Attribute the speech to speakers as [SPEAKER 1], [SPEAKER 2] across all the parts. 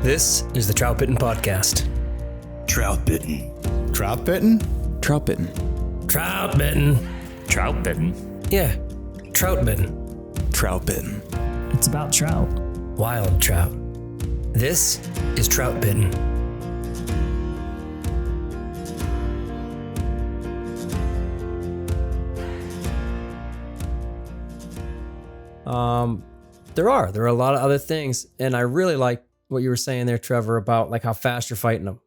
[SPEAKER 1] This is the Troutbitten Podcast.
[SPEAKER 2] Troutbitten.
[SPEAKER 3] Troutbitten?
[SPEAKER 4] Troutbitten.
[SPEAKER 1] Troutbitten.
[SPEAKER 2] Troutbitten.
[SPEAKER 1] Yeah, Troutbitten.
[SPEAKER 4] Troutbitten.
[SPEAKER 5] It's about trout.
[SPEAKER 1] Wild trout. This is Troutbitten. There are a lot of other things, and I really like what you were saying there, Trevor, about like how fast you're fighting them.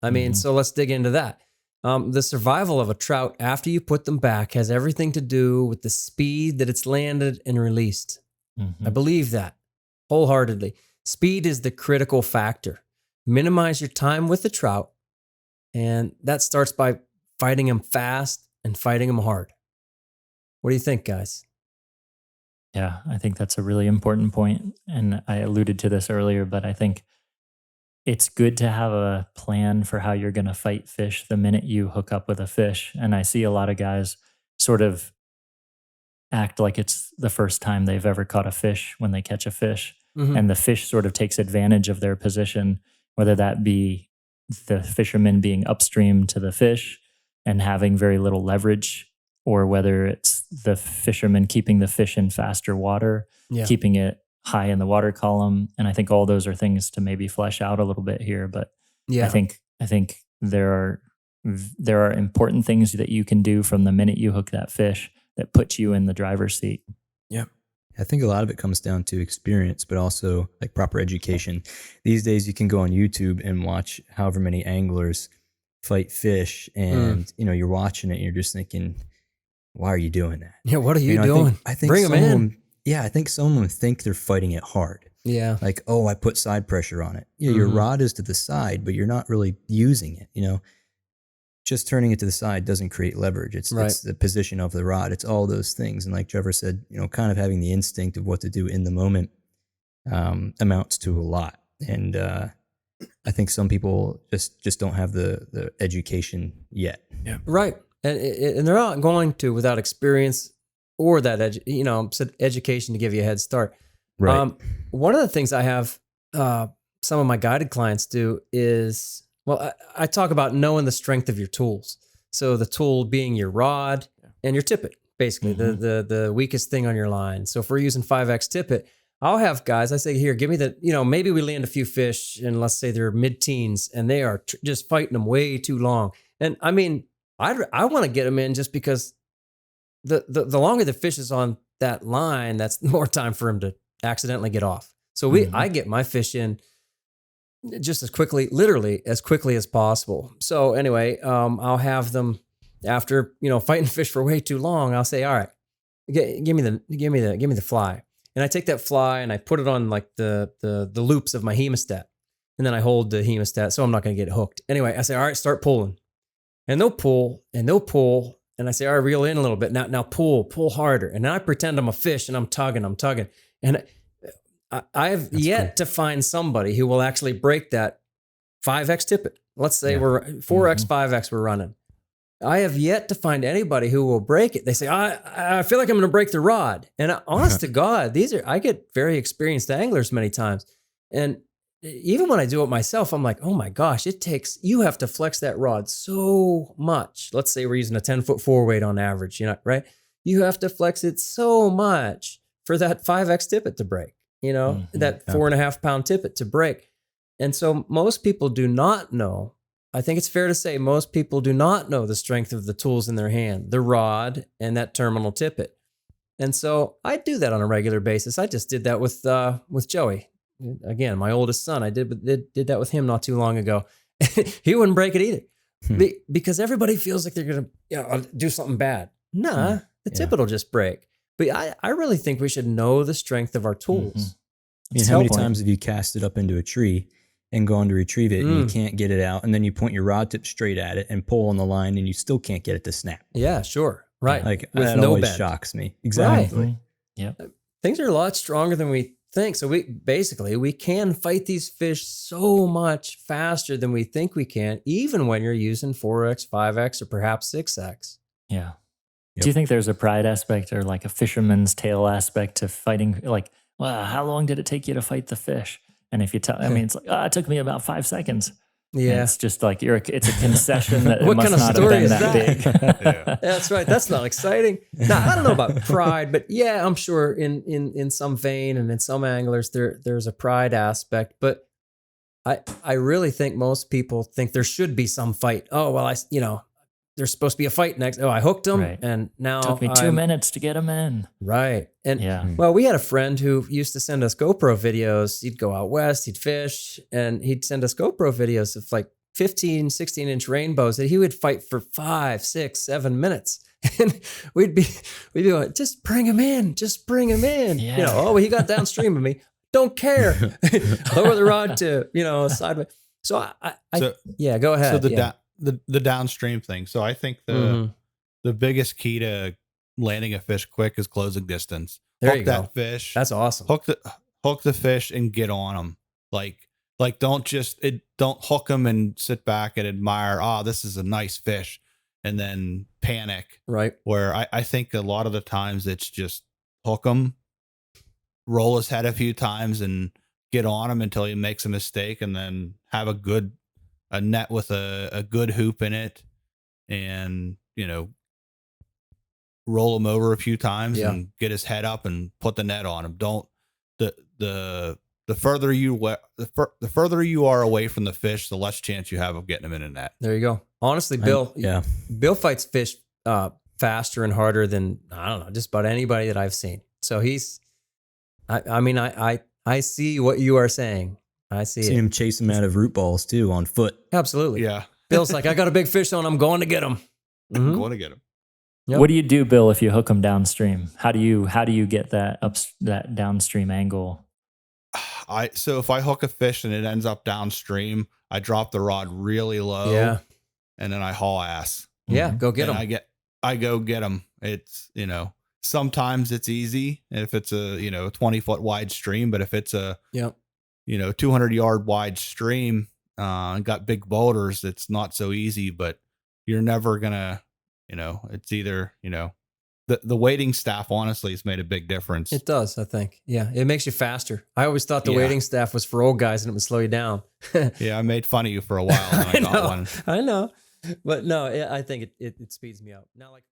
[SPEAKER 1] I mean, so let's dig into that. The survival of a trout after you put them back has everything to do with the speed that it's landed and released. I believe that wholeheartedly. Speed is the critical factor. Minimize your time with the trout, and that starts by fighting them fast and fighting them hard. What do you think, guys?
[SPEAKER 5] Yeah, I think that's a really important point. And I alluded to this earlier, but I think it's good to have a plan for how you're going to fight fish the minute you hook up with a fish. And I see a lot of guys sort of act like it's the first time they've ever caught a fish when they catch a fish. And the fish sort of takes advantage of their position, whether that be the fisherman being upstream to the fish and having very little leverage, or whether it's the fisherman keeping the fish in faster water, keeping it high in the water column. And I think all those are things to maybe flesh out a little bit here. But I think there are important things that you can do from the minute you hook that fish that puts you in the driver's seat.
[SPEAKER 3] Yeah.
[SPEAKER 4] I think a lot of it comes down to experience, but also like proper education. These days you can go on YouTube and watch however many anglers fight fish, and you're watching it and you're just thinking, why are you doing that?
[SPEAKER 1] Yeah, what are you doing?
[SPEAKER 4] I think
[SPEAKER 1] Bring them in.
[SPEAKER 4] I think some of them think they're fighting it hard.
[SPEAKER 1] Yeah.
[SPEAKER 4] Like, oh, I put side pressure on it. Yeah, your rod is to the side, but you're not really using it, Just turning it to the side doesn't create leverage. It's the position of the rod. It's all those things. And like Trevor said, kind of having the instinct of what to do in the moment amounts to a lot. And I think some people just don't have the education yet.
[SPEAKER 1] Yeah. Right. And they're not going to without experience or that education to give you a head start.
[SPEAKER 4] Right.
[SPEAKER 1] One of the things I have some of my guided clients do is, I talk about knowing the strength of your tools. So the tool being your rod and your tippet, basically the weakest thing on your line. So if we're using 5X tippet, I'll have guys, I say, here, give me maybe we land a few fish and let's say they're mid-teens and they are just fighting them way too long. And I mean, I want to get them in just because the longer the fish is on that line, that's more time for him to accidentally get off. So I get my fish in just as quickly, literally as quickly as possible. So anyway, I'll have them after, fighting fish for way too long. I'll say, all right, give me the fly. And I take that fly and I put it on like the loops of my hemostat. And then I hold the hemostat so I'm not going to get hooked. Anyway, I say, all right, start pulling. And they'll pull. And I say, all right, reel in a little bit. Now pull harder. And then I pretend I'm a fish and I'm tugging. And I've yet to find somebody who will actually break that 5X tippet. Let's say we're 4X, 5X we're running. I have yet to find anybody who will break it. They say, I feel like I'm going to break the rod. And honest to God, I get very experienced anglers many times. And even when I do it myself, I'm like, oh my gosh, you have to flex that rod so much. Let's say we're using a 10-foot 4-weight on average, right? You have to flex it so much for that 5X tippet to break, that 4.5 pound tippet to break. And so most people do not know. I think it's fair to say most people do not know the strength of the tools in their hand, the rod and that terminal tippet. And so I do that on a regular basis. I just did that with Joey. Again, my oldest son, I did that with him not too long ago. He wouldn't break it either because everybody feels like they're going to do something bad. Nah, the tippet will just break. But I really think we should know the strength of our tools.
[SPEAKER 4] How many times have you cast it up into a tree and gone to retrieve it and you can't get it out, and then you point your rod tip straight at it and pull on the line and you still can't get it to snap?
[SPEAKER 1] Yeah, sure. Right.
[SPEAKER 4] Like
[SPEAKER 1] with
[SPEAKER 4] that
[SPEAKER 1] no
[SPEAKER 4] always
[SPEAKER 1] bend.
[SPEAKER 4] shocks me. Exactly.
[SPEAKER 1] Right.
[SPEAKER 5] Yeah.
[SPEAKER 1] Things are a lot stronger than we think. So we can fight these fish so much faster than we think we can, even when you're using 4X, 5X, or perhaps 6X.
[SPEAKER 5] Yeah. Do you think there's a pride aspect or like a fisherman's tale aspect to fighting? Like, wow, how long did it take you to fight the fish? And if you tell, I mean, it's like, it took me about 5 seconds.
[SPEAKER 1] Yeah.
[SPEAKER 5] And it's just like it's a concession that it
[SPEAKER 1] What
[SPEAKER 5] must
[SPEAKER 1] kind of
[SPEAKER 5] not
[SPEAKER 1] story
[SPEAKER 5] have been
[SPEAKER 1] is
[SPEAKER 5] that big.
[SPEAKER 2] Yeah.
[SPEAKER 1] That's right. That's not exciting. Now, I don't know about pride, but yeah, I'm sure in some vein and in some anglers there's a pride aspect. But I really think most people think there should be some fight. Oh well, there's supposed to be a fight next. Oh, I hooked him,
[SPEAKER 5] Right.
[SPEAKER 1] and now
[SPEAKER 5] Took me 2 minutes to get him in.
[SPEAKER 1] Right. And
[SPEAKER 5] Yeah.
[SPEAKER 1] well, we had a friend who used to send us GoPro videos. He'd go out west, he'd fish, and he'd send us GoPro videos of like 15, 16-inch rainbows that he would fight for 5, 6, 7 minutes. And we'd be going, just bring him in. Just bring him in.
[SPEAKER 5] Yeah.
[SPEAKER 1] You know, well, he got downstream of me. Don't care. Lower the rod to, sideways. So yeah, go ahead.
[SPEAKER 3] So the downstream thing. So I think the biggest key to landing a fish quick is closing distance.
[SPEAKER 1] There
[SPEAKER 3] Hook
[SPEAKER 1] you
[SPEAKER 3] that
[SPEAKER 1] go.
[SPEAKER 3] fish.
[SPEAKER 1] That's awesome.
[SPEAKER 3] Hook the fish and get on them. Like don't hook them and sit back and admire. This is a nice fish, and then panic.
[SPEAKER 1] Right.
[SPEAKER 3] Where I think a lot of the times it's just hook them, roll his head a few times, and get on him until he makes a mistake, and then have a net with a good hoop in it, and roll him over a few times and get his head up and put the net on him. Don't the further you are away from the fish, the less chance you have of getting him in a net.
[SPEAKER 1] There you go. Honestly, Bill, Bill fights fish faster and harder than, I don't know, just about anybody that I've seen. So I see what you are saying. I see
[SPEAKER 4] Seen him chase him out of root balls too on foot.
[SPEAKER 1] Absolutely.
[SPEAKER 3] Yeah.
[SPEAKER 1] Bill's like, I got a big fish on. I'm going to get him.
[SPEAKER 3] I'm going to get him.
[SPEAKER 1] Yep.
[SPEAKER 5] What do you do, Bill, if you hook them downstream? How do you get that downstream angle?
[SPEAKER 3] So if I hook a fish and it ends up downstream, I drop the rod really low.
[SPEAKER 1] Yeah.
[SPEAKER 3] And then I haul ass.
[SPEAKER 1] Yeah. Go get him.
[SPEAKER 3] I go get him. It's, sometimes it's easy if it's a, 20-foot wide stream, but if it's a, 200-yard wide stream, and got big boulders, it's not so easy, but you're never gonna, it's either, the waiting staff honestly has made a big difference.
[SPEAKER 1] It does, I think. Yeah. It makes you faster. I always thought the waiting staff was for old guys and it would slow you down.
[SPEAKER 3] Yeah. I made fun of you for a while and I got one.
[SPEAKER 1] I know. But no, I think it speeds me up. Now, like